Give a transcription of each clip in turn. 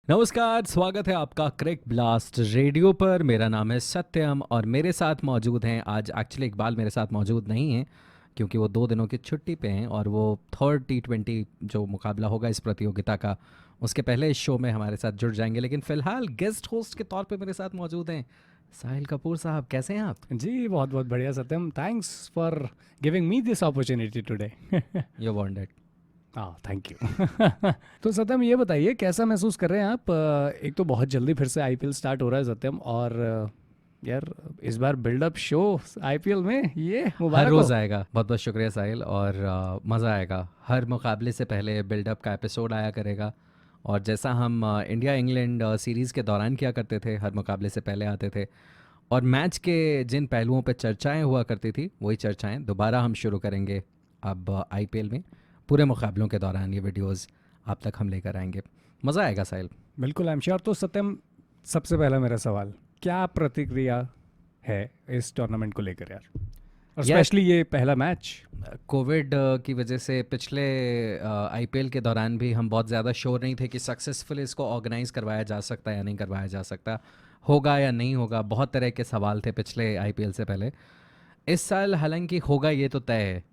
नमस्कार, स्वागत है आपका क्रिक ब्लास्ट रेडियो पर। मेरा नाम है सत्यम और मेरे साथ मौजूद हैं आज। एक्चुअली इकबाल मेरे साथ मौजूद नहीं हैं क्योंकि वो 2 दिनों की छुट्टी पे हैं और वो थर्ड T20 जो मुकाबला होगा इस प्रतियोगिता का, उसके पहले इस शो में हमारे साथ जुड़ जाएंगे। लेकिन फ़िलहाल गेस्ट होस्ट के तौर पे मेरे साथ मौजूद हैं साहिल कपूर साहब। कैसे हैं आप? जी, बहुत बहुत बढ़िया Satyam. Thanks for giving me this opportunity today. You wanted. हाँ, थैंक यू। तो सत्यम, ये बताइए कैसा महसूस कर रहे हैं आप? एक तो बहुत जल्दी फिर से आईपीएल स्टार्ट हो रहा है सत्यम, और यार इस बार बिल्डअप शो आईपीएल में, ये हर मुबारक हो। रोज़ आएगा। बहुत बहुत शुक्रिया साहिल, और मज़ा आएगा। हर मुकाबले से पहले बिल्डअप का एपिसोड आया करेगा। और जैसा हम इंडिया इंग्लैंड सीरीज़ के दौरान किया करते थे, हर मुकाबले से पहले आते थे और मैच के जिन पहलुओं पर चर्चाएं हुआ करती थी वही चर्चाएं दोबारा हम शुरू करेंगे अब आईपीएल में। पूरे मुकाबलों के दौरान ये वीडियोस आप तक हम लेकर आएंगे। मज़ा आएगा साहिल। बिल्कुल, आई एम श्योर। तो सत्यम, सबसे पहला मेरा सवाल, क्या प्रतिक्रिया है इस टूर्नामेंट को लेकर यार, और यार, स्पेशली ये पहला मैच? कोविड की वजह से पिछले आईपीएल के दौरान भी हम बहुत ज़्यादा श्योर नहीं थे कि सक्सेसफुल इसको ऑर्गेनाइज करवाया जा सकता है या नहीं करवाया जा सकता, होगा या नहीं होगा। बहुत तरह के सवाल थे पिछले आईपीएल से पहले। इस साल हालांकि होगा ये तो तय है,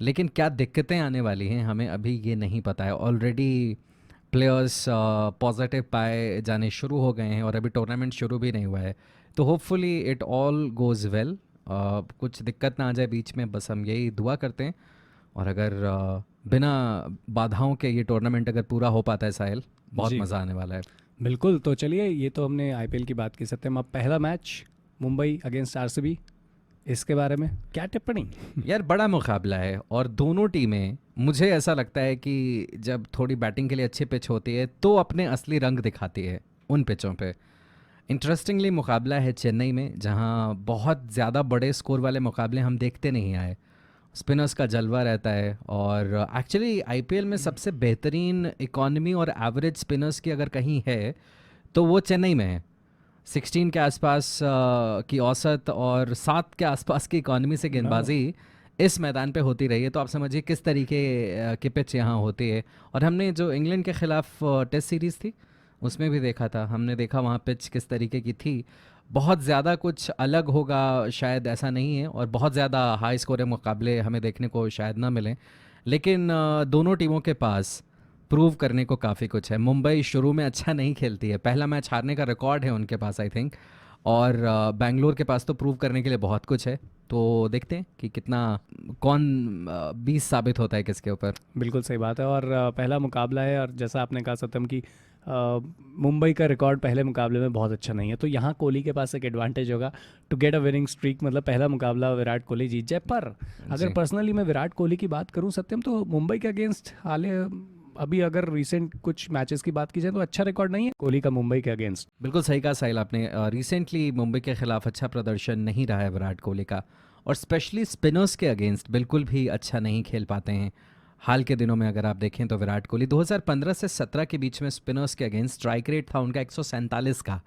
लेकिन क्या दिक्कतें आने वाली हैं हमें अभी ये नहीं पता है। ऑलरेडी प्लेयर्स पॉजिटिव पाए जाने शुरू हो गए हैं और अभी टूर्नामेंट शुरू भी नहीं हुआ है। तो hopefully it all goes well, कुछ दिक्कत ना आ जाए बीच में, बस हम यही दुआ करते हैं। और अगर बिना बाधाओं के ये टूर्नामेंट अगर पूरा हो पाता है साहिल, बहुत जी मज़ा आने वाला है। बिल्कुल। तो चलिए, ये तो हमने आईपीएल की बात की सत्यम। अब पहला मैच मुंबई अगेंस्ट आरसीबी, इसके बारे में क्या टिप्पणी? यार, बड़ा मुकाबला है और दोनों टीमें, मुझे ऐसा लगता है कि जब थोड़ी बैटिंग के लिए अच्छी पिच होती है तो अपने असली रंग दिखाती है उन पिचों पे। इंटरेस्टिंगली मुकाबला है चेन्नई में, जहां बहुत ज़्यादा बड़े स्कोर वाले मुकाबले हम देखते नहीं आए। स्पिनर्स का जलवा रहता है और एक्चुअली आईपीएल में सबसे बेहतरीन इकॉनमी और एवरेज स्पिनर्स की अगर कहीं है तो वो चेन्नई में है। 16 के आसपास की औसत और 7 के आसपास की इकॉनमी से हाँ, गेंदबाजी इस मैदान पे होती रही है। तो आप समझिए किस तरीके की पिच यहाँ होती है। और हमने जो इंग्लैंड के खिलाफ टेस्ट सीरीज़ थी उसमें भी देखा था, हमने देखा वहाँ पिच किस तरीके की थी। बहुत ज़्यादा कुछ अलग होगा शायद ऐसा नहीं है, और बहुत ज़्यादा हाई स्कोर मुकाबले हमें देखने को शायद ना मिलें। लेकिन दोनों टीमों के पास प्रूव करने को काफ़ी कुछ है। मुंबई शुरू में अच्छा नहीं खेलती है, पहला मैच हारने का रिकॉर्ड है उनके पास आई थिंक। और बैंगलोर के पास तो प्रूव करने के लिए बहुत कुछ है। तो देखते हैं कि कितना, कौन 20 साबित होता है किसके ऊपर। बिल्कुल सही बात है। और पहला मुकाबला है, और जैसा आपने कहा सत्यम कि मुंबई का रिकॉर्ड पहले मुकाबले में बहुत अच्छा नहीं है, तो यहाँ कोहली के पास एक एडवांटेज होगा to get a winning streak. मतलब पहला मुकाबला विराट कोहली जीत जाए। पर अगर जी, पर्सनली मैं विराट कोहली की बात करूँ सत्यम, तो मुंबई के अगेंस्ट हाल अभी अगर रिसेंट कुछ मैचेस की बात की जाए तो अच्छा रिकॉर्ड नहीं है कोहली का मुंबई के अगेंस्ट। बिल्कुल सही कहा साहिल आपने। रिसेंटली मुंबई के खिलाफ अच्छा प्रदर्शन नहीं रहा है विराट कोहली का, और स्पेशली स्पिनर्स के अगेंस्ट बिल्कुल भी अच्छा नहीं खेल पाते हैं। हाल के दिनों में अगर आप देखें तो विराट कोहली 2015 से 17 के बीच में स्पिनर्स के अगेंस्ट स्ट्राइक रेट था उनका 147 का,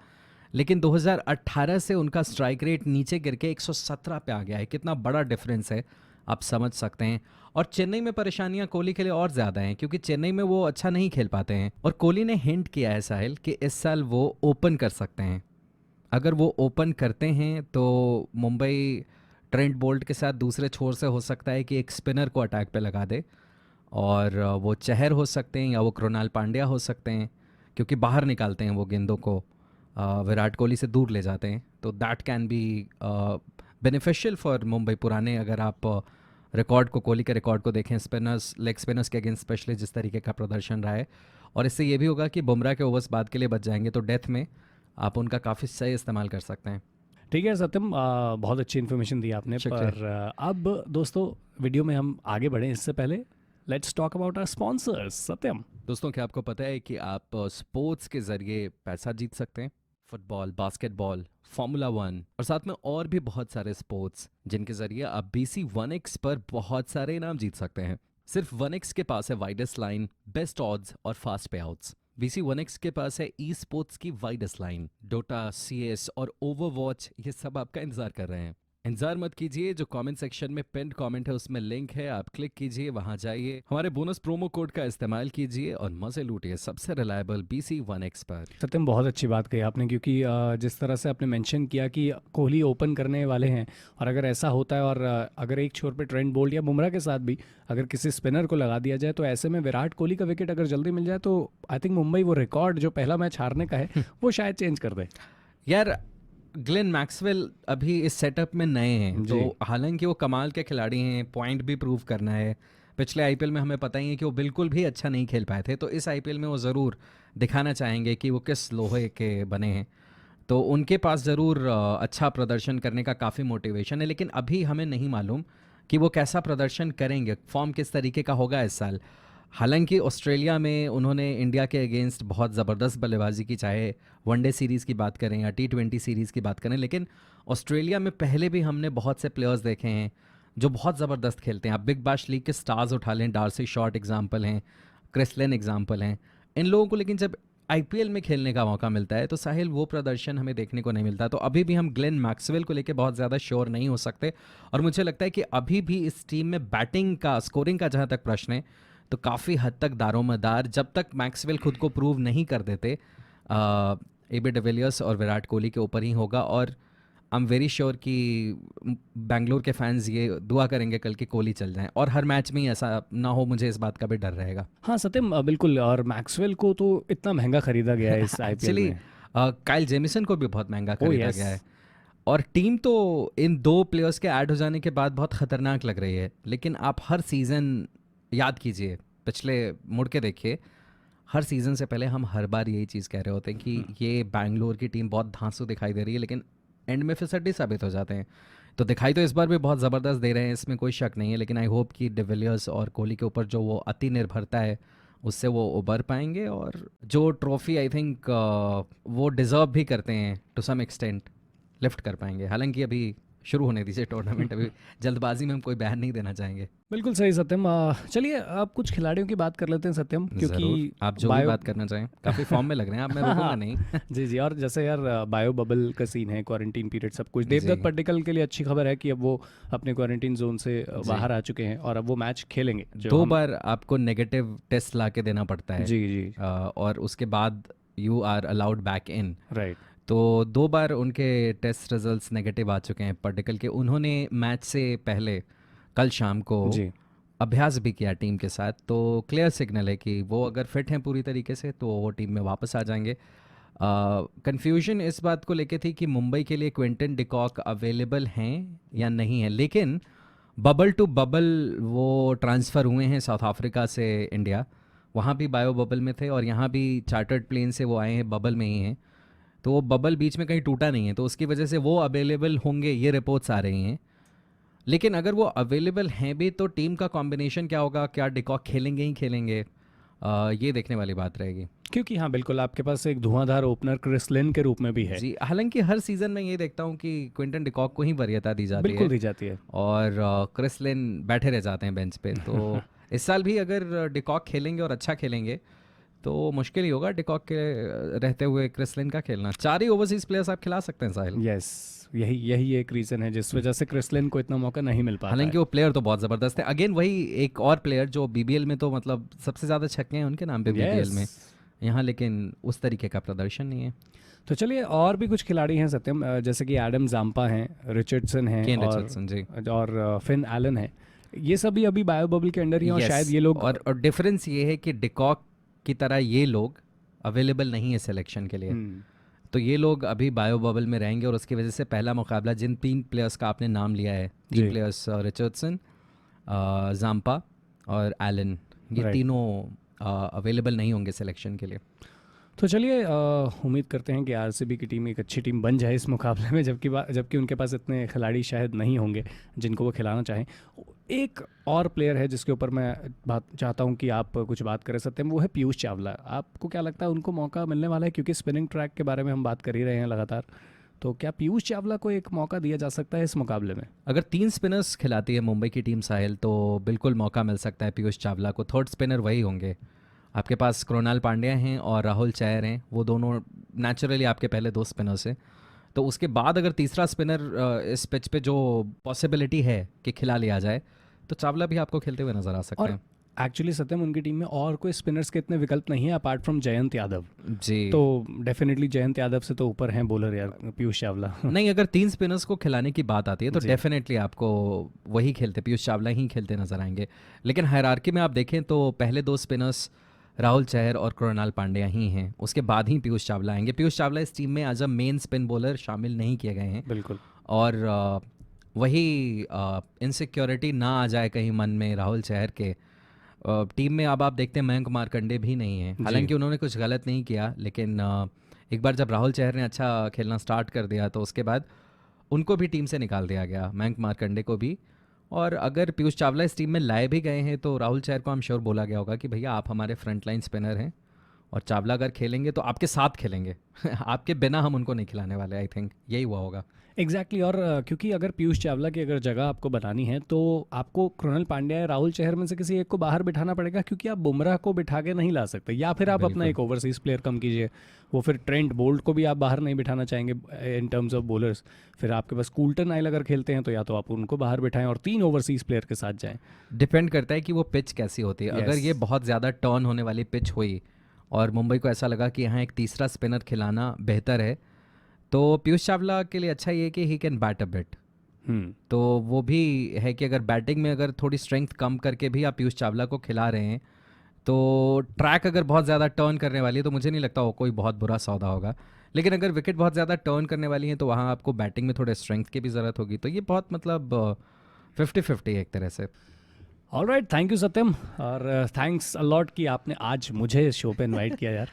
लेकिन 2018 से उनका स्ट्राइक रेट नीचे गिर के 117 पे आ गया है। कितना बड़ा डिफरेंस है, आप समझ सकते हैं। और चेन्नई में परेशानियां कोहली के लिए और ज़्यादा हैं क्योंकि चेन्नई में वो अच्छा नहीं खेल पाते हैं। और कोहली ने हिंट किया है साहिल कि इस साल वो ओपन कर सकते हैं। अगर वो ओपन करते हैं तो मुंबई ट्रेंट बोल्ट के साथ दूसरे छोर से हो सकता है कि एक स्पिनर को अटैक पे लगा दे, और वो चहर हो सकते हैं या वो कृणाल पांड्या हो सकते हैं, क्योंकि बाहर निकालते हैं वो गेंदों को, विराट कोहली से दूर ले जाते हैं। तो that can be beneficial for Mumbai. पुराने अगर आप रिकॉर्ड को, कोहली के रिकॉर्ड को देखें स्पिनर्स, लेग स्पिनर्स के अगेंस्ट स्पेशली जिस तरीके का प्रदर्शन रहा है, और इससे ये भी होगा कि बुमराह के ओवर्स बाद के लिए बच जाएंगे, तो डेथ में आप उनका काफ़ी सही इस्तेमाल कर सकते हैं। ठीक है सत्यम, बहुत अच्छी इन्फॉर्मेशन दी आपने। शुक्रिया। पर अब दोस्तों, वीडियो में हम आगे बढ़ें इससे पहले let's talk about our sponsors Satyam. दोस्तों, क्या आपको पता है कि आप स्पोर्ट्स के ज़रिए पैसा जीत सकते हैं? फुटबॉल, बास्केटबॉल, फार्मूला वन और साथ में और भी बहुत सारे स्पोर्ट्स, जिनके ज़रिए आप BC1X पर बहुत सारे इनाम जीत सकते हैं। सिर्फ 1X के पास है वाइडेस्ट लाइन, बेस्ट ऑड्स और फास्ट पे आउट्स। BC1X के पास है ई स्पोर्ट्स की वाइडेस्ट लाइन। डोटा, CS और ओवरवॉच, ये सब आपका इंतजार कर रहे हैं। इंतजार मत कीजिए, जो कमेंट सेक्शन में पिन कमेंट है उसमें लिंक है, आप क्लिक कीजिए, वहां जाइए, हमारे बोनस प्रोमो कोड का इस्तेमाल कीजिए और मजे लूटिए सबसे रिलायबल BC1X पर। सत्यम, बहुत अच्छी बात कही आपने, क्योंकि जिस तरह से आपने मेंशन किया कि कोहली ओपन करने वाले हैं, और अगर ऐसा होता है और अगर एक छोर पे ट्रेंट बोल्ट या बुमराह के साथ भी अगर किसी स्पिनर को लगा दिया जाए, तो ऐसे में विराट कोहली का विकेट अगर जल्दी मिल जाए तो आई थिंक मुंबई वो रिकॉर्ड जो पहला मैच हारने का है वो शायद चेंज कर दे। यार ग्लेन मैक्सवेल अभी इस सेटअप में नए हैं, जी। तो हालांकि वो कमाल के खिलाड़ी हैं, पॉइंट भी प्रूव करना है। पिछले आईपीएल में हमें पता ही है कि वो बिल्कुल भी अच्छा नहीं खेल पाए थे, तो इस आईपीएल में वो ज़रूर दिखाना चाहेंगे कि वो किस लोहे के बने हैं। तो उनके पास ज़रूर अच्छा प्रदर्शन करने का काफ़ी मोटिवेशन है, लेकिन अभी हमें नहीं मालूम कि वो कैसा प्रदर्शन करेंगे, फॉर्म किस तरीके का होगा इस साल। हालांकि ऑस्ट्रेलिया में उन्होंने इंडिया के अगेंस्ट बहुत ज़बरदस्त बल्लेबाजी की, चाहे वनडे सीरीज़ की बात करें या T20 सीरीज़ की बात करें, लेकिन ऑस्ट्रेलिया में पहले भी हमने बहुत से प्लेयर्स देखे हैं जो बहुत ज़बरदस्त खेलते हैं। आप बिग बैश लीग के स्टार्स उठा लें, डार्सी शॉर्ट एग्जाम्पल हैं, क्रिसलिन एग्जाम्पल हैं, इन लोगों को लेकिन जब आईपीएल में खेलने का मौका मिलता है तो साहिल वो प्रदर्शन हमें देखने को नहीं मिलता। तो अभी भी हम ग्लेन मैक्सवेल को लेकर बहुत ज़्यादा श्योर नहीं हो सकते, और मुझे लगता है कि अभी भी इस टीम में बैटिंग का, स्कोरिंग का जहाँ तक प्रश्न है, तो काफ़ी हद तक दारोमदार जब तक मैक्सवेल खुद को प्रूव नहीं कर देते AB डिविलियर्स और विराट कोहली के ऊपर ही होगा। और आई एम वेरी श्योर कि बैंगलोर के फैंस ये दुआ करेंगे कल की कोहली चल जाएं, और हर मैच में ही ऐसा ना हो, मुझे इस बात का भी डर रहेगा। हाँ सत्यम, बिल्कुल। और मैक्सवेल को तो इतना महंगा खरीदा गया है इस आईपीएल एक्चुअली में। काइल जेमिसन को भी बहुत महंगा ओ खरीदा यस। गया है, और टीम तो इन दो प्लेयर्स के ऐड हो जाने के बाद बहुत खतरनाक लग रही है। लेकिन आप हर सीज़न याद कीजिए, पिछले मुड़ के देखिए, हर सीज़न से पहले हम हर बार यही चीज़ कह रहे होते हैं कि ये बैंगलोर की टीम बहुत धांसू दिखाई दे रही है, लेकिन एंड में फिर सट्टी साबित हो जाते हैं। तो दिखाई तो इस बार भी बहुत ज़बरदस्त दे रहे हैं, इसमें कोई शक नहीं है, लेकिन आई होप कि डिविलियर्स और कोहली के ऊपर जो वो अति निर्भरता है उससे वो उबर पाएंगे, और जो ट्रॉफी आई थिंक वो डिज़र्व भी करते हैं टू सम एक्सटेंट, लिफ्ट कर पाएंगे। हालांकि अभी शुरू होने दीजिए टूर्नामेंट, अभी जल्दबाजी में हम कोई बयान नहीं देना चाहेंगे। बिल्कुल सही सत्यम। चलिए अब कुछ खिलाड़ियों की बात कर लेते हैं सत्यम, ज़रूर, क्योंकि आप जो भी बात करना चाहें, काफ़ी फॉर्म में लग रहे हैं आप, मैं रोकूंगा नहीं। जी जी। और जैसे यार बायो बबल का सीन है, क्वारंटीन पीरियड सब कुछ, जी देवदत्त पड्डीकल के लिए अच्छी खबर है कि अब वो अपने क्वारंटीन जोन से जी, बाहर आ चुके हैं और अब वो मैच खेलेंगे जो 2 हम। बार आपको नेगेटिव टेस्ट ला के देना पड़ता है, जी जी। और उसके बाद you are allowed back in. Right. तो 2 बार उनके टेस्ट रिजल्ट्स नेगेटिव आ चुके हैं पर्टिकल के। उन्होंने मैच से पहले कल शाम को जी अभ्यास भी किया टीम के साथ, तो क्लियर सिग्नल है कि वो अगर फिट हैं पूरी तरीके से तो वो टीम में वापस आ जाएंगे। कन्फ्यूजन इस बात को लेके थी कि मुंबई के लिए क्विंटन डिकॉक अवेलेबल हैं या नहीं है, लेकिन बबल टू बबल वो ट्रांसफ़र हुए हैं साउथ अफ्रीका से इंडिया, वहाँ भी बायो बबल में थे और यहाँ भी चार्टर्ड प्लेन से वो आए हैं, बबल में ही हैं। तो वो बबल बीच में कहीं टूटा नहीं है, तो उसकी वजह से वो अवेलेबल होंगे, ये रिपोर्ट्स आ रही हैं। लेकिन अगर वो अवेलेबल हैं भी तो टीम का कॉम्बिनेशन क्या होगा, क्या डिकॉक खेलेंगे ही खेलेंगे, ये देखने वाली बात रहेगी। क्योंकि हाँ बिल्कुल, आपके पास एक धुआंधार ओपनर क्रिसलिन के रूप में भी है। जी, हालांकि हर सीज़न में ये देखता हूँ कि क्विंटन डिकॉक को ही वरीयता दी जाती बिल्कुल है दी जाती है। और क्रिस लिन बैठे रह जाते हैं बेंच पे। तो इस साल भी अगर डिकॉक खेलेंगे और अच्छा खेलेंगे तो मुश्किल ही होगा डिकॉक के रहते हुए क्रिस लिन का खेलना। 4 ही ओवरसीज प्लेयर्स आप खिला सकते हैं साहिल। यस, यही यही एक रीज़न है जिस वजह से क्रिसलिन को इतना मौका नहीं मिल पाता है। हालांकि वो प्लेयर तो बहुत ज़बरदस्त है। अगेन वही एक और प्लेयर जो बीबीएल में तो मतलब सबसे ज़्यादा छक्के हैं उनके नाम पे बीबीएल में, यस। यहाँ लेकिन उस तरीके का प्रदर्शन नहीं है। तो चलिए और भी कुछ खिलाड़ी हैं सत्यम, जैसे कि एडम जाम्पा हैं, रिचर्डसन हैं केन और रिचर्डसन जी, फिन एलन है। ये सभी अभी बायो बबल के अंडर ही हैं और Yes, शायद ये लोग और डिफरेंस ये है कि डिकॉक की तरह ये लोग अवेलेबल नहीं है सिलेक्शन के लिए, तो ये लोग अभी बायो बबल में रहेंगे और उसकी वजह से पहला मुकाबला जिन 3 प्लेयर्स का आपने नाम लिया है, 3 जी। प्लेयर्स रिचर्डसन, जाम्पा और एलन, ये Right. तीनों अवेलेबल नहीं होंगे सिलेक्शन के लिए। तो चलिए उम्मीद करते हैं कि आरसीबी की टीम एक अच्छी टीम बन जाए इस मुकाबले में, जबकि उनके पास इतने खिलाड़ी शायद नहीं होंगे जिनको वो खिलाना चाहें। एक और प्लेयर है जिसके ऊपर मैं बात चाहता हूं कि आप कुछ बात करें सत्यम, वो है पीयूष चावला। आपको क्या लगता है उनको मौका मिलने वाला है? क्योंकि स्पिनिंग ट्रैक के बारे में हम बात कर ही रहे हैं लगातार, तो क्या पीयूष चावला को एक मौका दिया जा सकता है इस मुकाबले में? अगर 3 स्पिनर्स खिलाती है मुंबई की टीम साहिल तो बिल्कुल मौका मिल सकता है पीयूष चावला को। थर्ड स्पिनर वही होंगे। आपके पास कृणाल पांड्या हैं और राहुल चहर हैं, वो दोनों नेचुरली आपके पहले 2 स्पिनर्स हैं। तो उसके बाद अगर तीसरा स्पिनर इस पिच पे जो पॉसिबिलिटी है कि खिला लिया जाए, तो चावला भी आपको खेलते हुए नज़र आ सकते और हैं। एक्चुअली सत्यम उनकी टीम में और कोई स्पिनर्स के इतने विकल्प नहीं है अपार्ट फ्रॉम जयंत यादव। जी। तो डेफिनेटली जयंत यादव से तो ऊपर हैं बॉलर यार पीयूष चावला। नहीं, अगर 3 स्पिनर्स को खिलाने की बात आती है तो जी। डेफिनेटली आपको वही खेलते, पीयूष चावला ही खेलते नज़र आएंगे। लेकिन हायरार्की में आप देखें तो पहले 2 स्पिनर्स राहुल चहर और कृणाल पांड्या ही हैं, उसके बाद ही पीयूष चावला आएंगे। पीयूष चावला इस टीम में as a main spin bowler शामिल नहीं किए गए हैं। बिल्कुल। और वही इनसिक्योरिटी ना आ जाए कहीं मन में राहुल चहर के। टीम में अब आप देखते हैं मयंक मार्कंडे भी नहीं है, जी। हालांकि उन्होंने कुछ गलत नहीं किया, लेकिन एक बार जब राहुल चहर ने अच्छा खेलना स्टार्ट कर दिया तो उसके बाद उनको भी टीम से निकाल दिया गया, मयंक मार्कंडे को भी। और अगर पीयूष चावला इस टीम में लाए भी गए हैं तो राहुल चहर को हम श्योर बोला गया होगा कि भैया आप हमारे फ्रंट लाइन स्पिनर हैं, और चावला अगर खेलेंगे तो आपके साथ खेलेंगे आपके बिना हम उनको नहीं खिलाने वाले। आई थिंक यही हुआ होगा। एग्जैक्टली और क्योंकि अगर पीयूष चावला की अगर जगह आपको बनानी है तो आपको कृणाल पांड्या या राहुल चहर में से किसी एक को बाहर बिठाना पड़ेगा, क्योंकि आप बुमराह को बिठा के नहीं ला सकते। या फिर आप अपना बिल्कुल। एक ओवरसीज प्लेयर कम कीजिए, वो फिर ट्रेंट बोल्ट को भी आप बाहर नहीं बिठाना चाहेंगे इन टर्म्स ऑफ बॉलर्स। फिर आपके पास कूल्टन आइल अगर खेलते हैं तो या तो आप उनको बाहर बिठाएं और 3 ओवरसीज प्लेयर के साथ जाएं। डिपेंड करता है कि वो पिच कैसी होती है। अगर Yes. ये बहुत ज़्यादा टर्न होने वाली पिच हुई और मुंबई को ऐसा लगा कि यहाँ एक तीसरा स्पिनर खिलाना बेहतर है, तो पीयूष चावला के लिए अच्छा ये है कि he can bat a bit. तो वो भी है कि अगर बैटिंग में अगर थोड़ी स्ट्रेंथ कम करके भी आप पीयूष चावला को खिला रहे हैं, तो ट्रैक अगर बहुत ज़्यादा टर्न करने वाली है तो मुझे नहीं लगता वो कोई बहुत बुरा सौदा होगा। लेकिन अगर विकेट बहुत ज़्यादा टर्न करने वाली है तो वहाँ आपको बैटिंग में थोड़े स्ट्रेंथ की भी ज़रूरत होगी। तो ये बहुत मतलब 50-50 एक तरह से। ऑलराइट, थैंक यू सत्यम, और थैंक्स अलॉट कि आपने आज मुझे इस शो पे इनवाइट किया यार।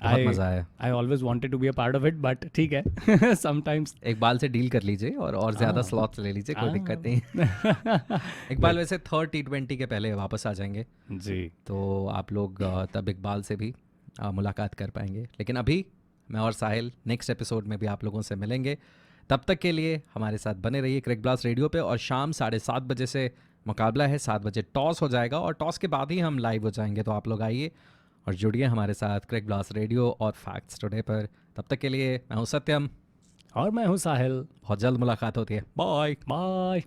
बहुत मज़ा आया। I always wanted to be a part of it, but ठीक है समटाइम्स। एक बाल से डील कर लीजिए और ज़्यादा हाँ। स्लॉट्स ले लीजिए, कोई दिक्कत नहीं। इकबाल वैसे थर्ड T20 के पहले वापस आ जाएंगे, जी। तो आप लोग तब इकबाल से भी मुलाकात कर पाएंगे। लेकिन अभी मैं और साहिल नेक्स्ट एपिसोड में भी आप लोगों से मिलेंगे। तब तक के लिए हमारे साथ बने रहिए क्रिक ब्लास्ट रेडियो पे। और शाम 7:30 बजे से मुकाबला है, 7 बजे टॉस हो जाएगा और टॉस के बाद ही हम लाइव हो जाएंगे। तो आप लोग आइए और जुड़िए हमारे साथ क्रिक ब्लास्ट रेडियो और फैक्ट्स टुडे पर। तब तक के लिए मैं हूँ सत्यम, और मैं हूँ साहिल। बहुत जल्द मुलाकात होती है। बाय। बाय।